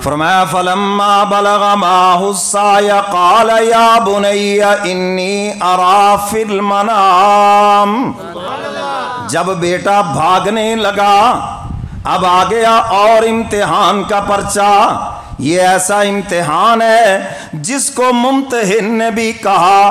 फरमाया फलम्मा बलगा माहु साय क़ाल या बुनय्या इन्नी अरा फिल मनाम। जब बेटा भागने लगा, अब आ गया और इम्तिहान का पर्चा। ये ऐसा इम्तिहान है जिसको मुम्तहिन ने भी कहा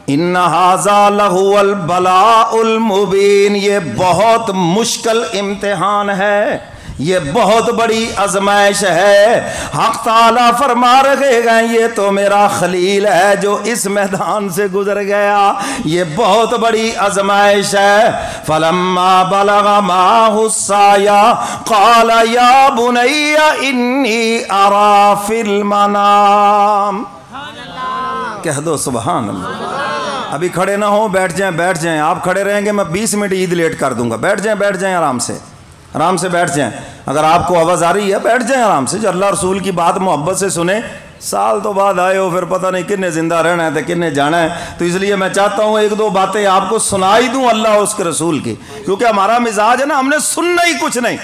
इन्ना हाज़ा लहुवल बलाउल मुबीन। ये बहुत मुश्किल इम्तिहान है, ये बहुत बड़ी आजमाइश है। हक़ ताला फरमा रहे हैं ये तो मेरा खलील है जो इस मैदान से गुजर गया, ये बहुत बड़ी आजमाइश है। फलम्मा बलगा माहु साया क़ाल या बुनय्या इन्नी अरा फिल मनाम। कह दो सुभान अल्लाह। अभी खड़े ना हो, बैठ जाएं। आप खड़े रहेंगे मैं 20 मिनट ईद लेट कर दूंगा। बैठ जाएं आराम से बैठ जाएं। अगर आपको आवाज़ आ रही है बैठ जाएं आराम से। जो अल्लाह रसूल की बात मोहब्बत से सुने। साल तो बाद आए हो, फिर पता नहीं किन्ने जिंदा रहना है तो किन्ने जाना है, तो इसलिए मैं चाहता हूँ एक दो बातें आपको सुनाई दूँ अल्लाह और उसके रसूल की, क्योंकि हमारा मिजाज है ना, हमने सुनना ही कुछ नहीं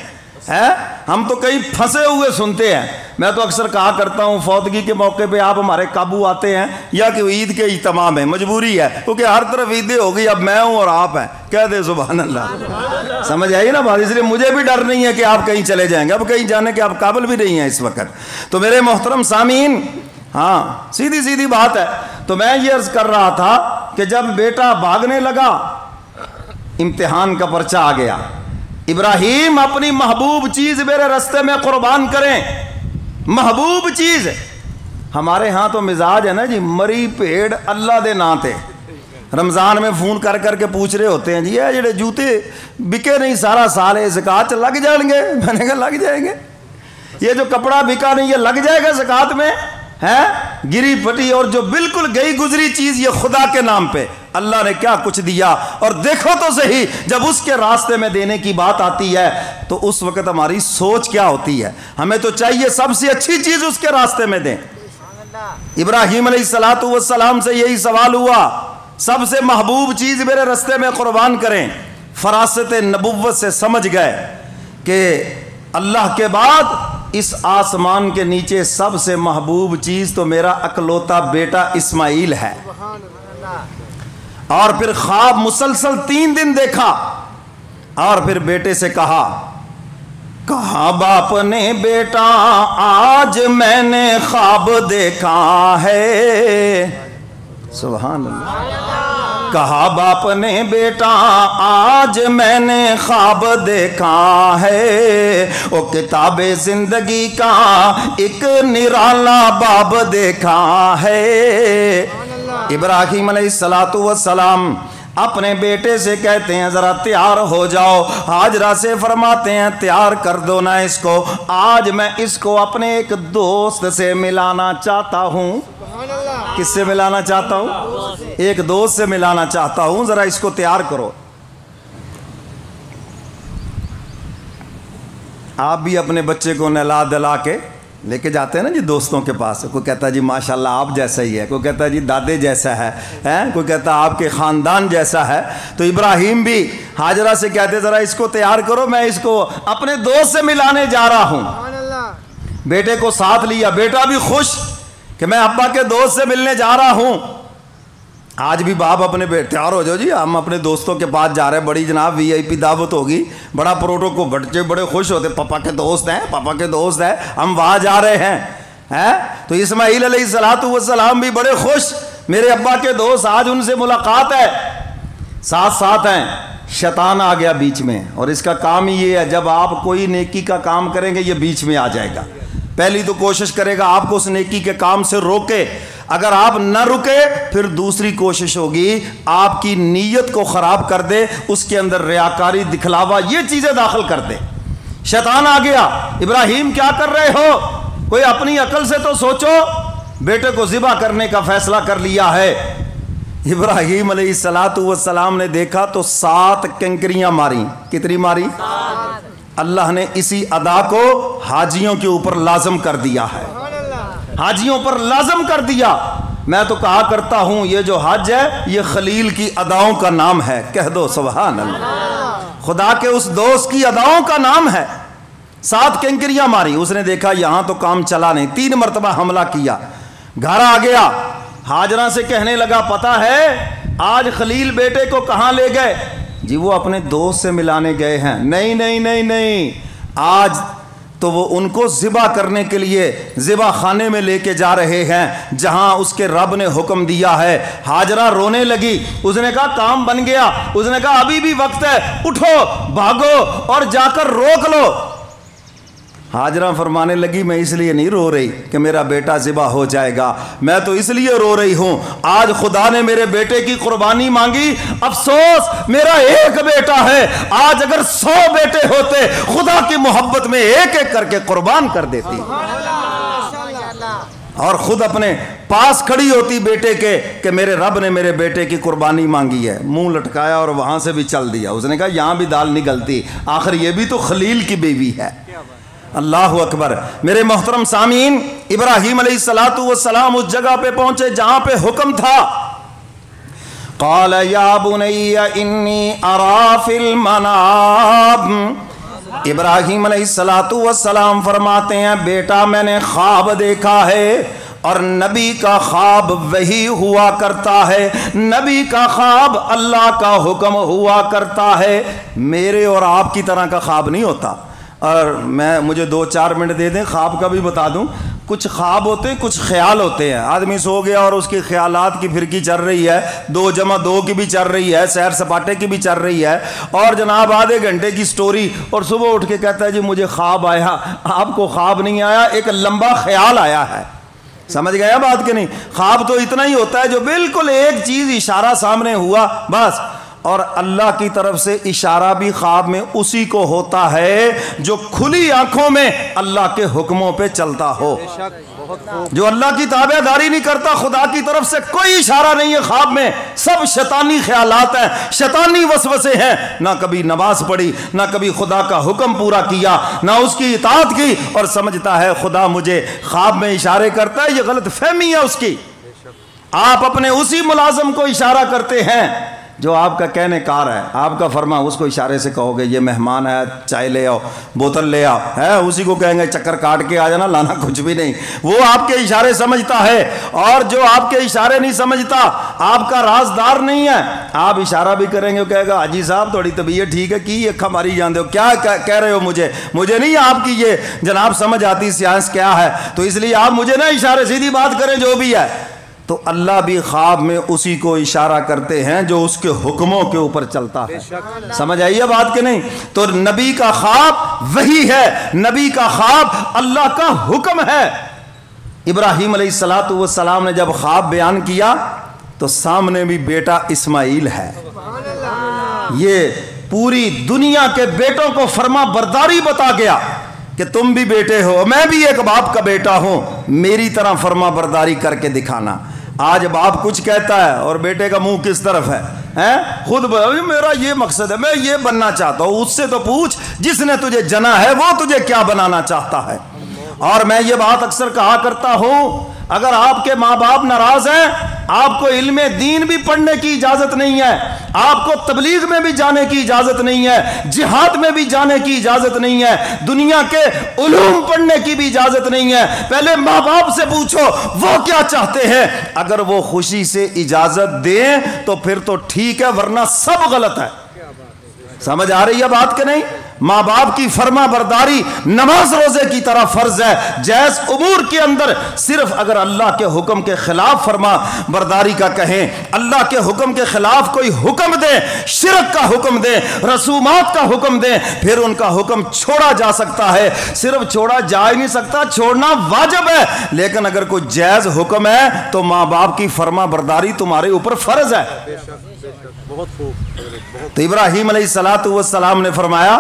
है, हम तो कहीं फंसे हुए सुनते हैं। मैं तो अक्सर कहा करता हूँ फौतगी के मौके पे आप हमारे काबू आते हैं या कि ईद के इज्तिमाम है, मजबूरी है, क्योंकि हर तरफ ईदें हो गई, अब मैं हूँ और आप हैं, कह दे सुभान अल्लाह। समझ आई ना बात। इसलिए मुझे भी डर नहीं है कि आप कहीं चले जाएंगे, अब कहीं जाने के आप काबिल भी नहीं हैं इस वक्त। तो मेरे मोहतरम सामीन, हाँ सीधी सीधी बात है। तो मैं ये अर्ज कर रहा था कि जब बेटा भागने लगा, इम्तिहान का पर्चा आ गया। इब्राहिम अपनी महबूब चीज मेरे रास्ते में कुर्बान करें, महबूब चीज। हमारे यहाँ तो मिजाज है ना जी, मरी भेड़ अल्लाह दे नां ते। रमज़ान में फ़ोन कर करके पूछ रहे होते हैं जी ये जेडे जूते बिके नहीं सारा साल है ज़कात लग जाएंगे। मैंने कहा लग जाएंगे। ये जो कपड़ा बिका नहीं ये लग जाएगा ज़कात में है। गिरी फटी और जो बिल्कुल गई गुजरी चीज ये खुदा के नाम पे अल्लाह ने क्या कुछ दिया। और देखो तो सही जब उसके रास्ते में देने की बात आती है तो उस वक्त हमारी सोच क्या होती है। हमें तो चाहिए सबसे अच्छी चीज उसके रास्ते में दें। इब्राहिम अलैहिस्सलातु वस्सलाम से यही सवाल हुआ, सबसे महबूब चीज मेरे रास्ते में कुर्बान करें। फरासत नबुव्वत से समझ गए कि अल्लाह के बाद इस आसमान के नीचे सबसे महबूब चीज तो मेरा अकलौता बेटा इस्माइल है। और फिर ख्वाब मुसलसल 3 दिन देखा और फिर बेटे से कहा बाप ने बेटा आज मैंने ख्वाब देखा है। सुभान अल्लाह। कहा बाप ने बेटा आज मैंने ख्वाब देखा है, ओ किताबे जिंदगी का एक निराला बाब देखा है। इब्राहिम अलैहिस्सलातु वस्सलाम अपने बेटे से कहते हैं जरा तैयार हो जाओ। हाजरा से फरमाते हैं तैयार कर दो ना इसको, आज मैं इसको अपने एक दोस्त से मिलाना चाहता हूँ। किससे मिलाना चाहता हूँ? एक दोस्त से मिलाना चाहता हूँ, जरा इसको तैयार करो। आप भी अपने बच्चे को नहला दिला के लेके जाते हैं ना जी दोस्तों के पास। कोई कहता है जी माशाल्लाह आप जैसा ही है, कोई कहता है जी दादे जैसा है, कोई कहता है आपके ख़ानदान जैसा है। तो इब्राहिम भी हाजरा से कहते ज़रा इसको तैयार करो, मैं इसको अपने दोस्त से मिलाने जा रहा हूँ। बेटे को साथ लिया, बेटा भी खुश कि मैं अब्बा के दोस्त से मिलने जा रहा हूँ। आज भी बाप अपने तैयार हो जाओ जी हम अपने दोस्तों के पास जा रहे हैं, बड़ी जनाब VIP दावत होगी, बड़ा प्रोटोकॉल, बच्चे बड़े खुश होते, पापा के दोस्त हैं, पापा के दोस्त हैं, हम वहाँ जा रहे हैं। तो इस्माइल अलैहिस्सलातु वस्सलाम भी बड़े खुश, मेरे अब्बा के दोस्त आज उनसे मुलाकात है। साथ साथ हैं, शैतान आ गया बीच में। और इसका काम ही ये है जब आप कोई नेकी का काम करेंगे ये बीच में आ जाएगा। पहली तो कोशिश करेगा आपको उस नेकी के काम से रोके, अगर आप न रुके फिर दूसरी कोशिश होगी आपकी नीयत को ख़राब कर दे, उसके अंदर रियाकारी दिखलावा ये चीज़ें दाखिल कर दे। शैतान आ गया, इब्राहिम क्या कर रहे हो, कोई अपनी अकल से तो सोचो। बेटे को ज़िबा करने का फैसला कर लिया है। इब्राहिम अलैहिस्सलातु वस्सलाम ने देखा तो 7 कंकरियां मारी। कितनी मारी? अल्लाह ने इसी अदा को हाजियों के ऊपर लाजम कर दिया है, हाजियों पर लाजम कर दिया। मैं तो कहा करता हूं ये जो हज है ये खलील की अदाओं का नाम है। कह दो सुभान अल्लाह। खुदा के उस दोस्त की अदाओं का नाम है। 7 किंकरियां मारी। उसने देखा यहां तो काम चला नहीं, 3 मरतबा हमला किया, घर आ गया। हाजरा से कहने लगा पता है आज खलील बेटे को कहां ले गए? जी वो अपने दोस्त से मिलाने गए हैं। नहीं नहीं नहीं नहीं, आज तो वो उनको ज़िबा करने के लिए ज़िबा खाने में लेके जा रहे हैं जहां उसके रब ने हुक्म दिया है। हाजरा रोने लगी। उसने कहा काम बन गया। उसने कहा अभी भी वक्त है, उठो भागो और जाकर रोक लो। हाजरा फरमाने लगी मैं इसलिए नहीं रो रही कि मेरा बेटा ज़िबा हो जाएगा, मैं तो इसलिए रो रही हूं आज खुदा ने मेरे बेटे की कुर्बानी मांगी। अफसोस मेरा एक बेटा है, आज अगर 100 बेटे होते खुदा की मोहब्बत में एक एक करके कुर्बान कर देती और खुद अपने पास खड़ी होती बेटे के कि मेरे रब ने मेरे बेटे की कुर्बानी मांगी है। मुंह लटकाया और वहां से भी चल दिया। उसने कहा यहां भी दाल नहीं गलती, आखिर ये भी तो खलील की बीवी है। अल्लाह अकबर। मेरे मोहतरम सामीन, इब्राहीम अलैहिस्सलातु वस्सलाम उस जगह पे पहुंचे जहां पे हुक्म था। क़ाल या बुनय्या इन्नी अरा फिल मनाम। इब्राहीम अलैहिस्सलातु वस्सलाम फरमाते हैं बेटा मैंने ख्वाब देखा है, और नबी का ख्वाब वही हुआ करता है, नबी का ख्वाब अल्लाह का हुक्म हुआ करता है, मेरे और आपकी तरह का ख्वाब नहीं होता। और मुझे 2-4 मिनट दे दें, ख्वाब का भी बता दूं। कुछ ख्वाब होते हैं, कुछ ख्याल होते हैं। आदमी सो गया और उसके ख्यालात की फिरकी चल रही है, 2 + 2 की भी चल रही है, सैर सपाटे की भी चल रही है, और जनाब आधे घंटे की स्टोरी, और सुबह उठ के कहता है जी मुझे ख्वाब आया। आपको ख्वाब नहीं आया, एक लंबा ख्याल आया है। समझ गया बात कि नहीं? ख्वाब तो इतना ही होता है जो बिल्कुल एक चीज़ इशारा सामने हुआ बस, और अल्लाह की तरफ से इशारा भी ख्वाब में उसी को होता है जो खुली आंखों में अल्लाह के हुक्मों पे चलता हो, जो अल्लाह की ताबेदारी नहीं करता। खुदा की तरफ से कोई इशारा नहीं है ख्वाब में, सब शैतानी ख्यालात हैं, शैतानी वसवसे हैं। ना कभी नमाज पढ़ी, ना कभी खुदा का हुक्म पूरा किया, ना उसकी इताअत की, और समझता है खुदा मुझे ख्वाब में इशारे करता है। ये गलत फहमी है उसकी। आप अपने उसी मुलाजिम को इशारा करते हैं जो आपका कहने कार है, आपका फरमा, उसको इशारे से कहोगे ये मेहमान है, चाय ले आओ, बोतल ले आओ, है उसी को कहेंगे चक्कर काट के आ जाना, लाना कुछ भी नहीं। वो आपके इशारे समझता है, और जो आपके इशारे नहीं समझता आपका राजदार नहीं है। आप इशारा भी करेंगे, वो कहेगा हाजी साहब थोड़ी तबीयत ठीक है की अखा मारी जानते हो, क्या कह रहे हो मुझे नहीं आपकी ये जनाब समझ आती सियास क्या है, तो इसलिए आप मुझे ना इशारे, सीधी बात करें जो भी है। तो अल्लाह भी ख्वाब में उसी को इशारा करते हैं जो उसके हुक्मों के ऊपर चलता है। समझ आइए बात के नहीं? तो नबी का ख्वाब वही है, नबी का ख्वाब अल्लाह का हुक्म है। इब्राहीम अलैहिस्सलातु वस्सलाम ने जब ख्वाब बयान किया तो सामने भी बेटा इस्माइल है। ये पूरी दुनिया के बेटों को फर्मा बरदारी बता गया कि तुम भी बेटे हो, मैं भी एक बाप का बेटा हूं, मेरी तरह फर्मा बरदारी करके दिखाना। आज बाप कुछ कहता है और बेटे का मुंह किस तरफ है, हैं? खुद मेरा ये मकसद है, मैं ये बनना चाहता हूं। उससे तो पूछ जिसने तुझे जना है वो तुझे क्या बनाना चाहता है। और मैं ये बात अक्सर कहा करता हूं, अगर आपके माँ बाप नाराज हैं, आपको इल्मे दीन भी पढ़ने की इजाजत नहीं है, आपको तबलीग में भी जाने की इजाजत नहीं है, जिहाद में भी जाने की इजाजत नहीं है, दुनिया के उलूम पढ़ने की भी इजाजत नहीं है। पहले माँ बाप से पूछो वो क्या चाहते हैं, अगर वो खुशी से इजाजत दें तो फिर तो ठीक है, वरना सब गलत है। समझ आ रही है बात के नहीं? माँ बाप की फर्मा बरदारी नमाज रोजे की तरह फर्ज है। जैस उमूर के अंदर सिर्फ अगर अल्लाह के हुक्म के खिलाफ फर्मा बरदारी का कहें, अल्लाह के हुक्म के खिलाफ कोई हुक्म दे, शिरक का हुक्म दे, रसूमात का हुक्म दे, फिर उनका हुक्म छोड़ा जा सकता है। सिर्फ छोड़ा जा ही नहीं सकता, छोड़ना वाजिब है। लेकिन अगर कोई जायज हुक्म है तो माँ बाप की फर्मा बरदारी तुम्हारे ऊपर फर्ज है। तो इब्राहीम अलैहिस्सलातु वस्सलाम ने फरमाया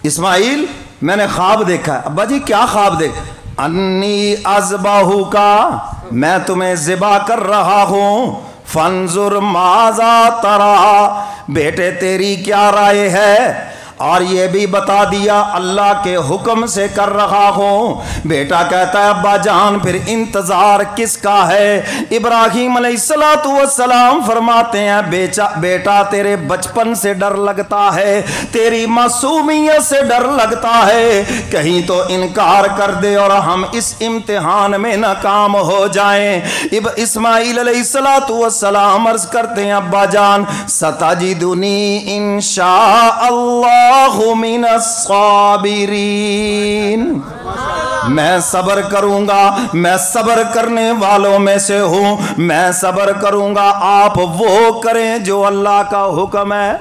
इस्माइल मैंने ख्वाब देखा। अब्बा जी क्या ख्वाब देख? अन्नी अज़बाहु का, मैं तुम्हें ज़िबा कर रहा हूं, फंजुर माज़ा तरा, बेटे तेरी क्या राय है? और ये भी बता दिया अल्लाह के हुक्म से कर रहा हूँ। बेटा कहता है अब्बा जान फिर इंतजार किसका है? इब्राहीम अलैहिस्सलातु वस्सलाम फरमाते हैं बेटा तेरे बचपन से डर लगता है, तेरी मासूमियत से डर लगता है, कहीं तो इनकार कर दे और हम इस इम्तिहान में नाकाम हो जाएं। इस्माइल अलैहिस्सलातु वस्सलाम अर्ज करते हैं अब्बा जान सताजिदुनी इंशाअल्लाहु मिनस साबिरीन, मैं सब्र करूंगा, मैं सब्र करने वालों में से हूँ, मैं सब्र करूंगा। आप वो करें जो अल्लाह का हुक्म है।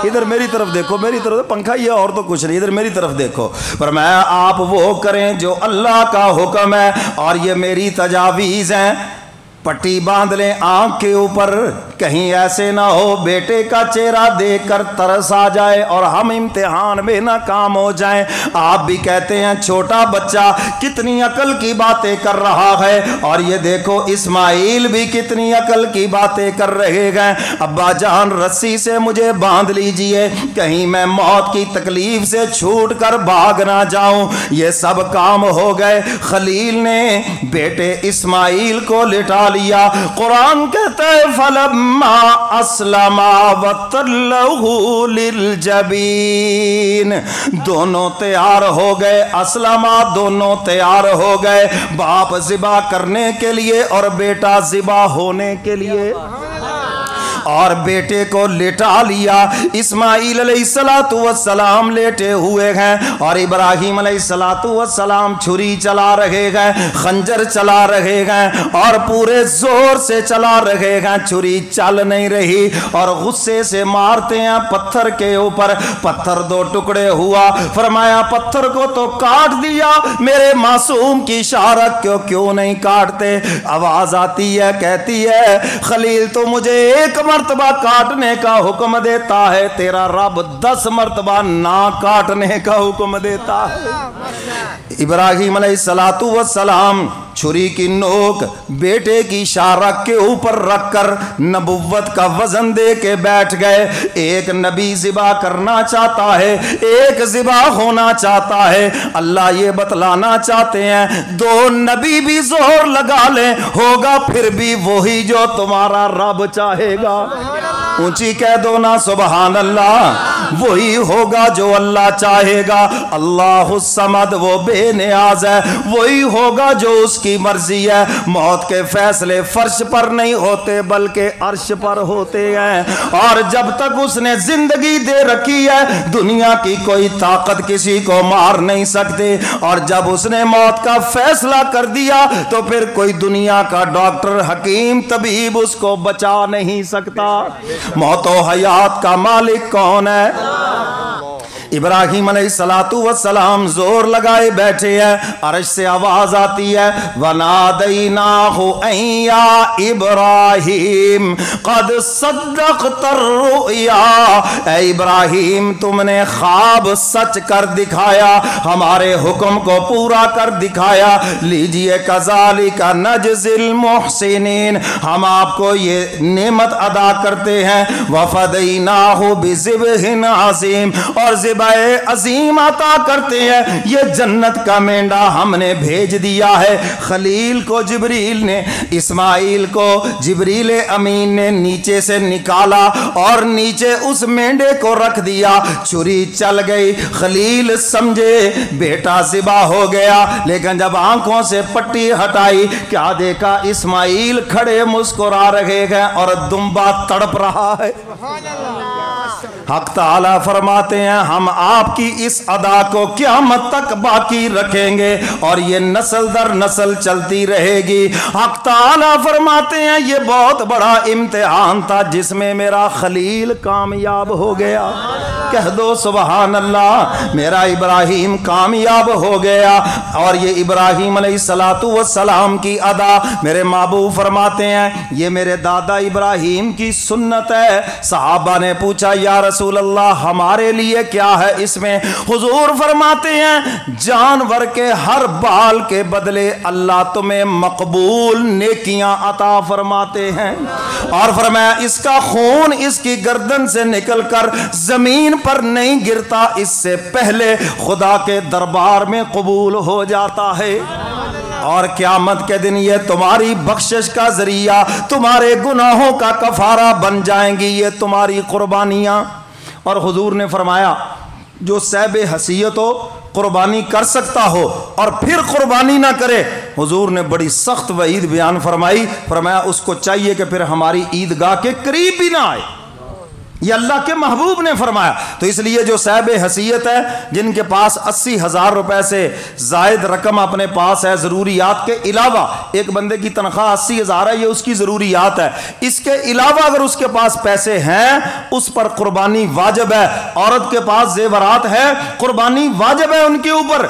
इधर मेरी तरफ देखो, मेरी तरफ पंखा ही है और तो कुछ नहीं, इधर मेरी तरफ देखो। पर मैं आप वो करें जो अल्लाह का हुक्म है। और ये मेरी तजावीज़ हैं, पट्टी बांध लें आंख के ऊपर, कहीं ऐसे ना हो बेटे का चेहरा देखकर तरस आ जाए और हम इम्तिहान में नाकाम हो जाएं। आप भी कहते हैं छोटा बच्चा कितनी अकल की बातें कर रहा है, और ये देखो इस्माइल भी कितनी अकल की बातें कर रहे हैं। अब्बा जान रस्सी से मुझे बांध लीजिए, कहीं मैं मौत की तकलीफ से छूट कर भाग ना जाऊं। ये सब काम हो गए। खलील ने बेटे इस्माइल को लिटा लिया। कुरान कहता है फलम्मा अस्लमा वतल्लहु लिलजबीन, दोनों तैयार हो गए। अस्लमा दोनों तैयार हो गए, बाप ज़िबा करने के लिए और बेटा ज़िबा होने के लिए, और बेटे को लिटा लिया। इस्माइल अलैहिस्सलातु वस्सलाम लेटे हुए हैं और इब्राहीम अलैहिस्सलातु वस्सलाम छुरी चला रहे हैं, खंजर चला रहे हैं और पूरे जोर से चला रहे हैं। छुरी चल नहीं रही और गुस्से से मारते हैं पत्थर के ऊपर। पत्थर दो टुकड़े हुआ। फरमाया पत्थर को तो काट दिया, मेरे मासूम की शारक क्यों नहीं काटते? आवाज आती है, कहती है खलील तो मुझे एक मर्तबा काटने का हुक्म देता है, तेरा रब 10 मर्तबा ना काटने का हुक्म देता है। इब्राहीम अलैहिस्सलातु वस्सलाम छुरी की नोक बेटे की शारक के ऊपर रखकर नबुव्वत का वजन दे के बैठ गए। एक नबी ज़िबा करना चाहता है, एक ज़िबा होना चाहता है। अल्लाह ये बतलाना चाहते हैं दो नबी भी जोर लगा ले, होगा फिर भी वही जो तुम्हारा रब चाहेगा। ऊंची कह दो ना सुबहान अल्लाह। वही होगा जो अल्लाह चाहेगा। अल्लाहु समद, वो बेनियाज है। वही होगा जो उसकी मर्जी है। मौत के फैसले फर्श पर नहीं होते बल्कि अर्श पर होते हैं। और जब तक उसने जिंदगी दे रखी है दुनिया की कोई ताकत किसी को मार नहीं सकती। और जब उसने मौत का फैसला कर दिया तो फिर कोई दुनिया का डॉक्टर, हकीम, तबीब उसको बचा नहीं सकता। मौत और हयात का मालिक कौन है? इब्राहीम अलैहिस्सलातु वस्सलाम जोर लगाए बैठे हैं। अर्श से आवाज आती है वनादैनाहु अय्या इब्राहीम कद सद्दक़तर रुया। ऐ इब्राहीम तुमने ख्वाब सच कर दिखाया, हमारे हुक्म को पूरा कर दिखाया। लीजिए कज़ालिका नजज़िल मुहसिनीन, हम आपको ये नेमत अदा करते हैं। वफ़दैनाहु बिज़िब्हिन अज़ीम, और अजीम अता करते हैं। ये जन्नत का मेंढा हमने भेज दिया है। खलील को जिब्रील ने, इस्माइल को जिब्रील अमीन ने नीचे से निकाला और नीचे उस मेंढे को रख दिया। छुरी चल गई। खलील समझे बेटा ज़िबा हो गया, लेकिन जब आंखों से पट्टी हटाई क्या देखा? इस्माइल खड़े मुस्कुरा रहे हैं और दुम्बा तड़प रहा है। हक ताला फरमाते हैं हम आपकी इस अदा को क़यामत तक बाकी रखेंगे और ये नस्ल दर नस्ल चलती रहेगी। हक ताला फरमाते हैं ये बहुत बड़ा इम्तिहान था जिसमें मेरा खलील कामयाब हो गया। कह दो सुबहान अल्लाह, मेरा इब्राहीम कामयाब हो गया। और ये इब्राहीम अलैहिस्सलातु वस्सलाम की अदा मेरे महबूब फरमाते हैं ये मेरे दादा इब्राहीम की सुन्नत है। सहाबा ने पूछा या रसूल अल्लाह हमारे लिए क्या है इसमें? हुजूर फरमाते हैं जानवर के हर बाल के बदले अल्लाह तुम्हें मकबूल नेकियां अता फरमाते हैं। और फरमाया इसका खून इसकी गर्दन से निकलकर जमीन पर नहीं गिरता, इससे पहले खुदा के दरबार में कबूल हो जाता है। और क़यामत के दिन ये तुम्हारी बख्शिश का जरिया, तुम्हारे गुनाहों का कफारा बन जाएंगी ये तुम्हारी कुर्बानियाँ। और हुजूर ने फरमाया जो सहबे हसीयत हो, कुर्बानी कर सकता हो और फिर कुर्बानी ना करे, हुजूर ने बड़ी सख्त वईद बयान फरमाई। फरमाया उसको चाहिए कि फिर हमारी ईदगाह के करीब भी ना आए। ये अल्लाह के महबूब ने फरमाया। तो इसलिए जो साहिब हसीयत है, जिनके पास 80,000 रुपए से जायद रकम अपने पास है ज़रूरियात के अलावा, एक बंदे की तनख्वाह 80,000 है, ये उसकी ज़रूरियात है, इसके अलावा अगर उसके पास पैसे हैं उस पर कुर्बानी वाजिब है। औरत के पास जेवरात है, कुर्बानी वाजिब है उनके ऊपर।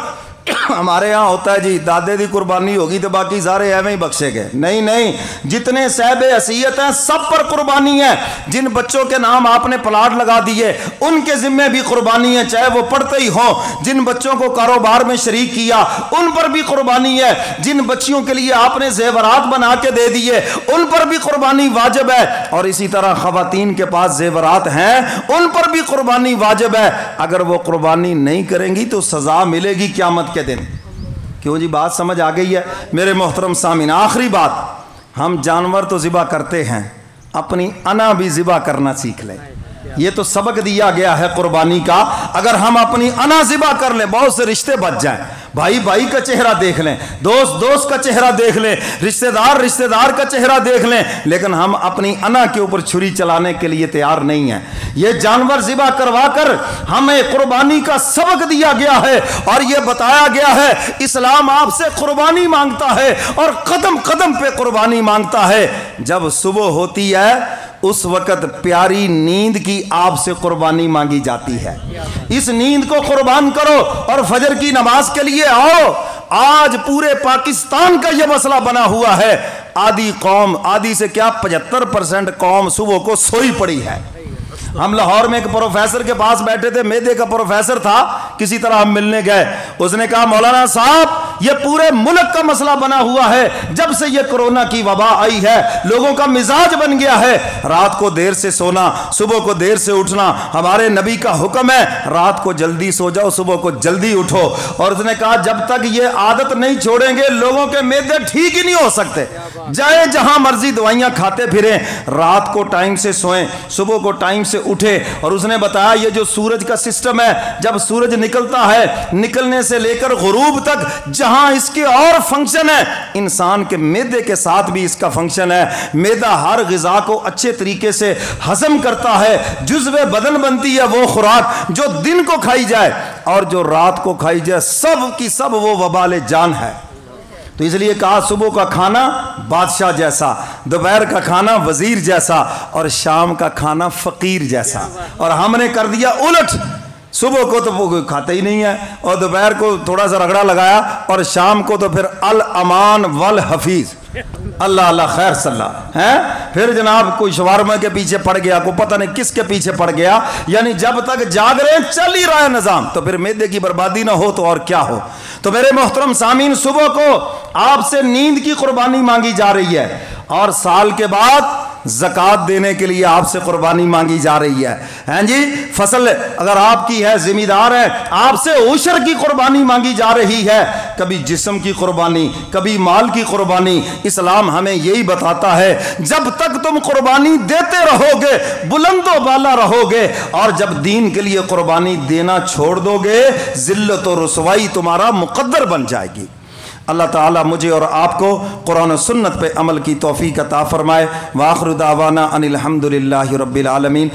हमारे यहाँ होता है जी दादे दी कुर्बानी होगी तो बाकी सारे एवं ही बख्शे गए। नहीं नहीं, जितने साहिबे हसीयत हैं सब पर कुर्बानी है। जिन बच्चों के नाम आपने प्लाट लगा दिए उनके जिम्मे भी कुर्बानी है, चाहे वो पढ़ते ही हों। जिन बच्चों को कारोबार में शरीक किया उन पर भी कुर्बानी है। जिन बच्चियों के लिए आपने जेवरात बना के दे दिए उन पर भी कुर्बानी वाजिब है। और इसी तरह खवातीन के पास जेवरात हैं उन पर भी कुर्बानी वाजिब है। अगर वो कुर्बानी नहीं करेंगी तो सजा मिलेगी क़यामत के दिन। क्यों जी, बात समझ आ गई है मेरे मोहतरम सामीन। आखिरी बात, हम जानवर तो ज़िबा करते हैं, अपनी अना भी ज़िबा करना सीख लें। ये तो सबक दिया गया है कुर्बानी का। अगर हम अपनी अना ज़िबा कर लें बहुत से रिश्ते बच जाएं। भाई भाई का चेहरा देख लें, दोस्त दोस्त का चेहरा देख लें, रिश्तेदार रिश्तेदार का चेहरा देख लें, लेकिन हम अपनी अना के ऊपर छुरी चलाने के लिए तैयार नहीं है। ये जानवर ज़िबा करवा कर हमें कुर्बानी का सबक दिया गया है और ये बताया गया है इस्लाम आपसे कुर्बानी मांगता है और कदम कदम पे कुर्बानी मांगता है। जब सुबह होती है उस वक़्त प्यारी नींद की आपसे कुर्बानी मांगी जाती है। इस नींद को कुर्बान करो और फजर की नमाज के लिए आओ। आज पूरे पाकिस्तान का यह मसला बना हुआ है, आधी कौम, आधी से क्या 75% कौम सुबह को सोई पड़ी है। हम लाहौर में एक प्रोफेसर के पास बैठे थे, मेदे का प्रोफेसर था, किसी तरह हम मिलने गए। उसने कहा मौलाना साहब ये पूरे मुल्क का मसला बना हुआ है, जब से ये कोरोना की वबा आई है लोगों का मिजाज बन गया है रात को देर से सोना, सुबह को देर से उठना। हमारे नबी का हुक्म है रात को जल्दी सो जाओ, सुबह को जल्दी उठो। और उसने कहा जब तक ये आदत नहीं छोड़ेंगे लोगों के मेदे ठीक ही नहीं हो सकते। जाए जहां मर्जी दवाइयां खाते फिरें, रात को टाइम से सोएं, सुबह को टाइम से उठे। और उसने बताया ये जो सूरज का सिस्टम है, जब सूरज निकलता है निकलने से लेकर गुरूब तक जहां इसके और फंक्शन है, इंसान के मेदे के साथ भी इसका फंक्शन है। मेदा हर ग़िज़ा को अच्छे तरीके से हजम करता है। जुज़्वे बदन बनती है वो खुराक जो दिन को खाई जाए और जो रात को खाई जाए, सब की सब वो वबाल जान है। तो इसलिए कहा सुबह का खाना बादशाह जैसा, दोपहर का खाना वजीर जैसा और शाम का खाना फकीर जैसा। और हमने कर दिया उलट, सुबह को तो वो खाते ही नहीं है और दोपहर को थोड़ा सा रगड़ा लगाया और शाम को तो फिर अल अमान वल हफीज, अल्लाह अल्लाह खैर सल्लाह है। फिर जनाब कोई शवारमा के पीछे पड़ गया, को पता नहीं किसके पीछे पड़ गया। यानी जब तक जाग रहे हैं चल ही रहा है निजाम, तो फिर मैदे की बर्बादी ना हो तो और क्या हो। तो मेरे मोहतरम सामीन, सुबह को आपसे नींद की कुर्बानी मांगी जा रही है और साल के बाद ज़कात देने के लिए आपसे कुर्बानी मांगी जा रही है। हैं जी, फसल अगर आपकी है, जिम्मेदार है, आपसे उशर की कुर्बानी मांगी जा रही है। कभी जिस्म की कुर्बानी, कभी माल की कुर्बानी। इस्लाम हमें यही बताता है जब तक तुम कुर्बानी देते रहोगे बुलंदो बाला रहोगे, और जब दीन के लिए कुर्बानी देना छोड़ दोगे जिल्लत और रुसवाई तुम्हारा मुकद्दर बन जाएगी। अल्लाह ताला मुझे और आपको कुरान और सुन्नत पे अमल की तौफीक अता फरमाए। व आखिरु दावाना अनिल हम्दुलिल्लाहि रब्बिल आलमीन।